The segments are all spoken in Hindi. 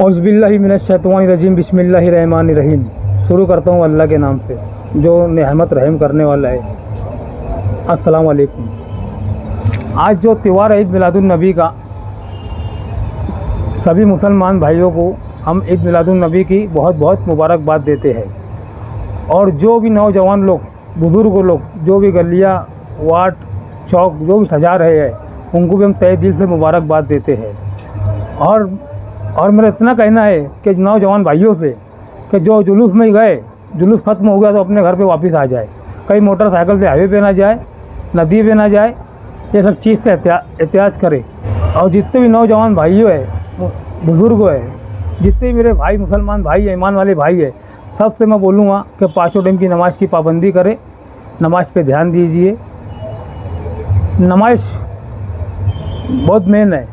औज़ुबिल्लाहिमिनश्शैतानिर्रजीम बिस्मिल्लाहिर्रहमानिर्रहीम। शुरू करता हूँ अल्लाह के नाम से जो रहमत रहम करने वाला है। अस्सलाम वालेकुम। आज जो त्यौहार है ईद मिलादुन्नबी का, सभी मुसलमान भाइयों को हम ईद मिलादुन्नबी की बहुत बहुत मुबारकबाद देते हैं। और जो भी नौजवान लोग, बुज़ुर्ग लोग, जो भी गलियाँ, वार्ड, चौक जो भी सजा रहे हैं, उनको भी हम तहे दिल से मुबारकबाद देते हैं। और मेरा इतना कहना है कि नौजवान भाइयों से कि जो जुलूस में गए, जुलूस ख़त्म हो गया तो अपने घर पे वापस आ जाए। कहीं मोटरसाइकिल से हाईवे पे ना जाए, नदी पे ना जाए, ये सब चीज़ से एहतियात करे। और जितने भी नौजवान भाइयों है, बुज़ुर्ग है, जितने मेरे भाई मुसलमान भाई है, ईमान वाले भाई है, सबसे मैं बोलूँगा कि पाँचों टाइम की नमाज़ की पाबंदी करें, नमाज़ पे ध्यान दीजिए। नमाज़ बहुत मेन है,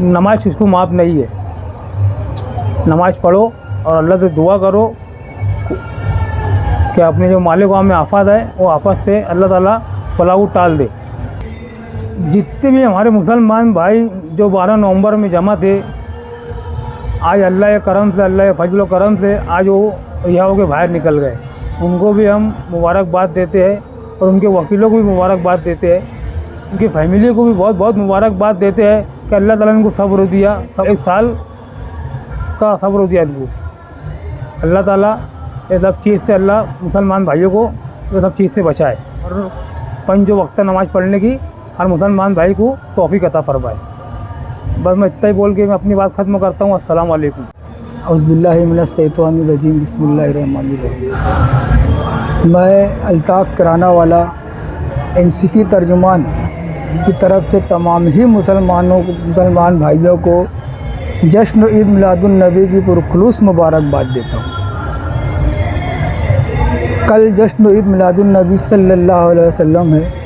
नमाज़ इसको माफ़ नहीं है। नमाज़ पढ़ो और अल्लाह से दुआ करो कि अपने जो मालिक में आफत है वो आफत से अल्लाह ताला पलाऊ टाल दे। जितने भी हमारे मुसलमान भाई जो 12 नवंबर में जमा थे, आज अल्लाह के करम से, अल्लाह के फजल व करम से आज वो रिहा होकर बाहर निकल गए। उनको भी हम मुबारकबाद देते हैं और उनके वकीलों को भी मुबारकबाद देते हैं, उनकी फैमिली को भी बहुत बहुत मुबारकबाद देते हैं कि अल्लाह ताला ने उनको सब्र दिया, सब 1 साल का सब्र दिया इनको। अल्लाह ताला ये सब चीज़ से, अल्लाह मुसलमान भाइयों को ये सब चीज़ से बचाए और 5 वक्त नमाज़ पढ़ने की हर मुसलमान भाई को तौफीक अता फरमाए। बस मैं इतना ही बोल के मैं अपनी बात ख़त्म करता हूँ। अस्सलाम वालेकुम। औज़ुबिल्लाहिमिनश्शैतानिर्रजीम बिस्मिल्लाहिर्रहमानिर्रहीम। मैं अल्ताफ़ कराना वाला एनसीपी तर्जुमान की तरफ से तमाम ही मुसलमान भाइयों को जश्न ईद मिलादुन्नबी की पुरखुलूस मुबारकबाद देता हूँ। कल जश्न ईद मिलादुन्नबी सल्लल्लाहु अलैहि वसल्लम है।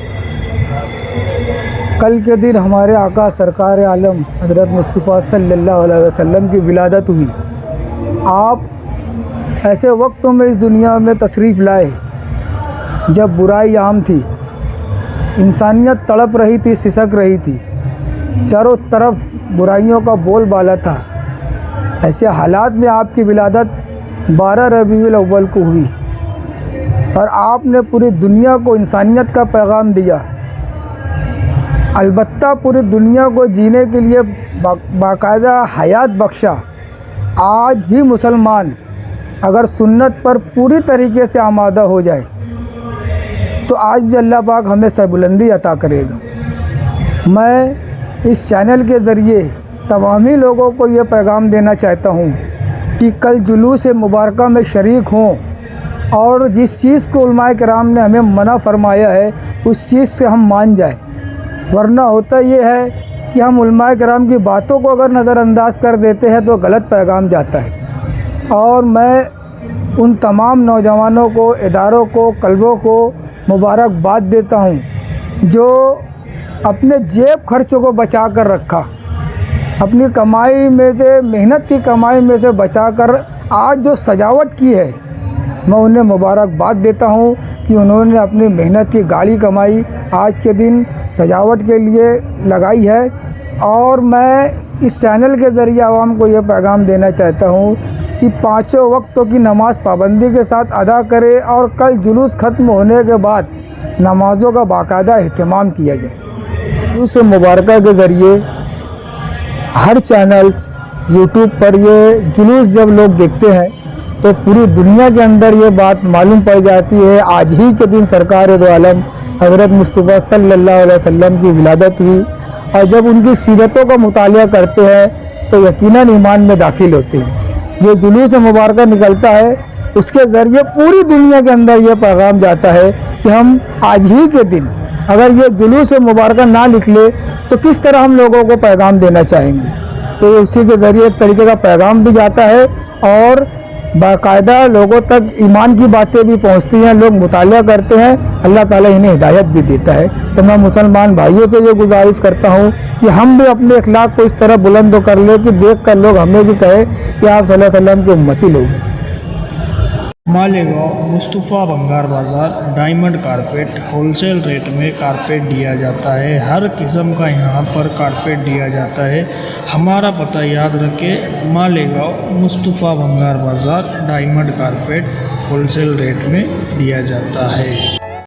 कल के दिन हमारे आका सरकार आलम हज़रत मुस्तफ़ा सल्लल्लाहु अलैहि वसल्लम की विलादत हुई। आप ऐसे वक्तों में इस दुनिया में तशरीफ़ लाए जब बुराई आम थी, इंसानियत तड़प रही थी, सिसक रही थी, चारों तरफ बुराइयों का बोलबाला था। ऐसे हालात में आपकी विलादत 12 रबीउल अव्वल को हुई और आपने पूरी दुनिया को इंसानियत का पैगाम दिया। अलबत्ता पूरी दुनिया को जीने के लिए बाकायदा हयात बख्शा। आज भी मुसलमान अगर सुन्नत पर पूरी तरीके से आमादा हो जाए तो आज भी अल्लाह पाक हमें सरबुलंदी अता करेगा। मैं इस चैनल के ज़रिए तमामी लोगों को ये पैगाम देना चाहता हूँ कि कल जुलूस मुबारका में शरीक हों और जिस चीज़ को उलमाए किराम ने हमें मना फरमाया है उस चीज़ से हम मान जाएं। वरना होता ये है कि हम उलमाए किराम की बातों को अगर नज़रअंदाज कर देते हैं तो गलत पैगाम जाता है। और मैं उन तमाम नौजवानों को, इदारों को, कल्बों को मुबारकबाद देता हूँ जो अपने जेब खर्चों को बचा कर रखा, अपनी कमाई में से, मेहनत की कमाई में से बचा कर आज जो सजावट की है, मैं उन्हें मुबारकबाद देता हूँ कि उन्होंने अपनी मेहनत की गाड़ी कमाई आज के दिन सजावट के लिए लगाई है। और मैं इस चैनल के ज़रिए आवाम को ये पैगाम देना चाहता हूँ कि 5 वक्तों की नमाज़ पाबंदी के साथ अदा करें और कल जुलूस ख़त्म होने के बाद नमाज़ों का बाकायदा अहतमाम किया जाए। जुलूस मुबारका के ज़रिए हर चैनल्स यूट्यूब पर ये जुलूस जब लोग देखते हैं तो पूरी दुनिया के अंदर ये बात मालूम पड़ जाती है। आज ही के दिन सरकार दो आलम हज़रत मुस्तफ़ा सल्लल्लाहु अलैहि वसल्लम की विलादत हुई और जब उनकी सीरतों का मुतालिया करते हैं तो यकीनन ईमान में दाखिल होते हैं। जो जुलूस मुबारका निकलता है उसके ज़रिए पूरी दुनिया के अंदर ये पैगाम जाता है कि हम आज ही के दिन अगर ये जुलूस मुबारका ना निकले तो किस तरह हम लोगों को पैगाम देना चाहेंगे। तो उसी के ज़रिए एक तरीके का पैगाम भी जाता है और बाकायदा लोगों तक ईमान की बातें भी पहुंचती हैं, लोग मुतालिया करते हैं, अल्लाह ताला इन्हें हिदायत भी देता है। तो मैं मुसलमान भाइयों से ये गुजारिश करता हूँ कि हम भी अपने अखलाक को इस तरह बुलंद कर ले कि देख कर लोग हमें भी कहे कि आप सल्लल्लाहु अलैहि वसल्लम के उम्मती लोग हैं। मालेगांव मुस्तफ़ा भंगार बाज़ार डायमंड कारपेट होलसेल रेट में कारपेट दिया जाता है। हर किस्म का यहाँ पर कारपेट दिया जाता है। हमारा पता याद रखें, मालेगांव मुस्तफ़ा भंगार बाज़ार डायमंड कारपेट होलसेल रेट में दिया जाता है।